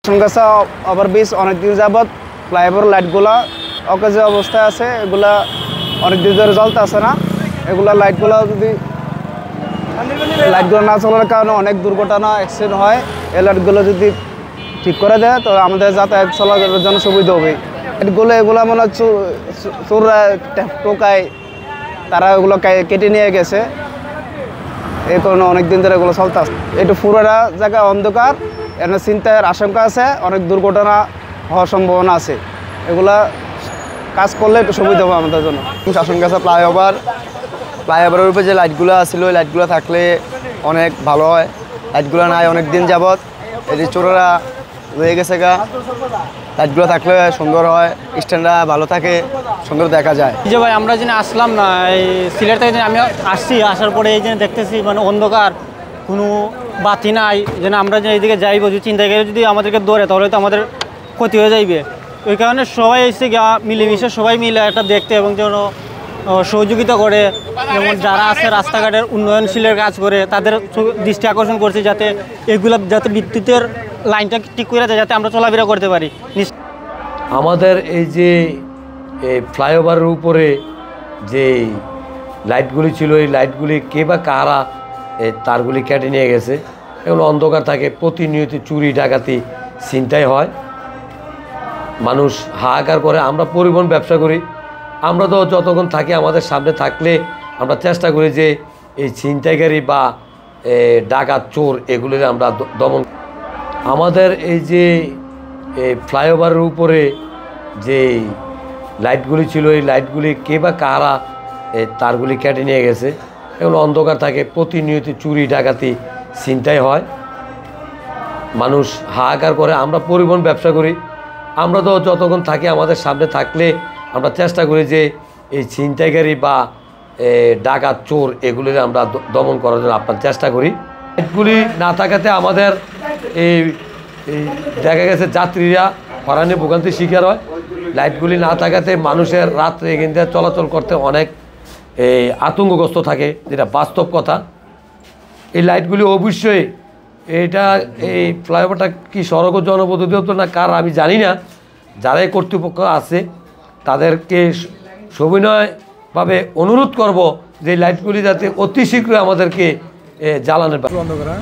সংগাছা overbridge অনেকদিন যাবৎ flyover লাইটগুলা অকেজে অবস্থায় আছে। এগুলা অনেকদিন ধরে জ্বলতে আছে না। এগুলা লাইটগুলো না চলার কারণে অনেক দুর্ঘটনা অ্যাক্সিডেন্ট হয়। এই লাইটগুলো যদি ঠিক করে দেয় তো আমাদের যাতায়াত চলাচলের জন্য সুবিধা হবে। এগুলো মনে হচ্ছে চোররা টোকায় তারা এগুলো কেটে নিয়ে গেছে। এই কারণে অনেকদিন ধরে এগুলো চলতে আছে। একটু পুরোটা জায়গায় অন্ধকার, এখানে চিন্তার আশঙ্কা আছে, অনেক দুর্ঘটনা হওয়ার সম্ভাবনা আছে। এগুলা কাজ করলে একটু সুবিধা হবে আমাদের জন্য। শাসনগাছা ফ্লাইওভারের উপরে যে লাইটগুলো আছিল ওই লাইটগুলো থাকলে অনেক ভালো হয়। লাইটগুলো নাই অনেক দিন যাবৎ, এই চোরেরা রয়ে গেছে গা। লাইটগুলো থাকলে সুন্দর হয়, স্ট্যান্ডটা ভালো থাকে, সুন্দর দেখা যায়। যে ভাই আমরা যেন আসলাম না, এই সিলেট থেকে আমি আসছি, আসার পরে এই যে দেখতেছি মানে অন্ধকার, কোনো বাতি নাই, যেন আমরা যে এইদিকে যাইব যদি চিন্তা করে যদি আমাদেরকে ধরে তাহলে তো আমাদের ক্ষতি হয়ে যাইবে। ওই কারণে সবাই এসে মিলেমিশে সবাই মিলে একটা দেখতে এবং যেন সহযোগিতা করে, যেমন যারা আছে রাস্তাঘাটের উন্নয়নশীলের কাজ করে তাদের দৃষ্টি আকর্ষণ করছে যাতে এগুলো যাতে বিদ্যুতের লাইনটা ঠিক করে দেয়, যাতে আমরা চলাফেরা করতে পারি। আমাদের এই যে ফ্লাইওভারের উপরে যে লাইটগুলি ছিল এই লাইটগুলি কে বা কারা তারগুলি কেটে নিয়ে গেছে। এগুলো অন্ধকার থাকে, প্রতিনিয়ত চুরি ডাকাতি ছিনতাই হয়, মানুষ হাহাকার করে। আমরা পরিবহন ব্যবসা করি, আমরা তো যতক্ষণ থাকি আমাদের সামনে থাকলে আমরা চেষ্টা করি যে এই ছিনতাইকারী বা ডাকাত চোর এগুলির আমরা দমন। আমাদের এই যে ফ্লাইওভারের উপরে যে লাইটগুলি ছিল এই লাইটগুলি কে বা কারা তারগুলি কেটে নিয়ে গেছে। এগুলো অন্ধকার থাকে, প্রতিনিয়ত চুরি ডাকাতি ছিনতাই হয়, মানুষ হাহাকার করে। আমরা পরিবহন ব্যবসা করি, আমরা তো যতক্ষণ থাকি আমাদের সামনে থাকলে আমরা চেষ্টা করি যে এই ছিনতাইকারী বা ডাকাত চোর এগুলির আমরা দমন করার জন্য আপনার চেষ্টা করি। লাইটগুলি না থাকাতে আমাদের এই দেখা গেছে যাত্রীরা হয়রানি ভোগান্তির শিকার হয়। লাইটগুলি না থাকাতে মানুষের রাত্রে এখান থেকে চলাচল করতে অনেক আতঙ্কগ্রস্ত থাকে, যেটা বাস্তব কথা। এই লাইটগুলি অবশ্যই এটা এই ফ্লাইওভারটা কি সড়ক ও জনপথ অধিদপ্তর না কার আমি জানি না, যারাই কর্তৃপক্ষ আছে তাদেরকে সবিনয়ভাবে অনুরোধ করব যে লাইটগুলি যাতে অতি শীঘ্রই আমাদেরকে জ্বালানোর বন্ধ করা।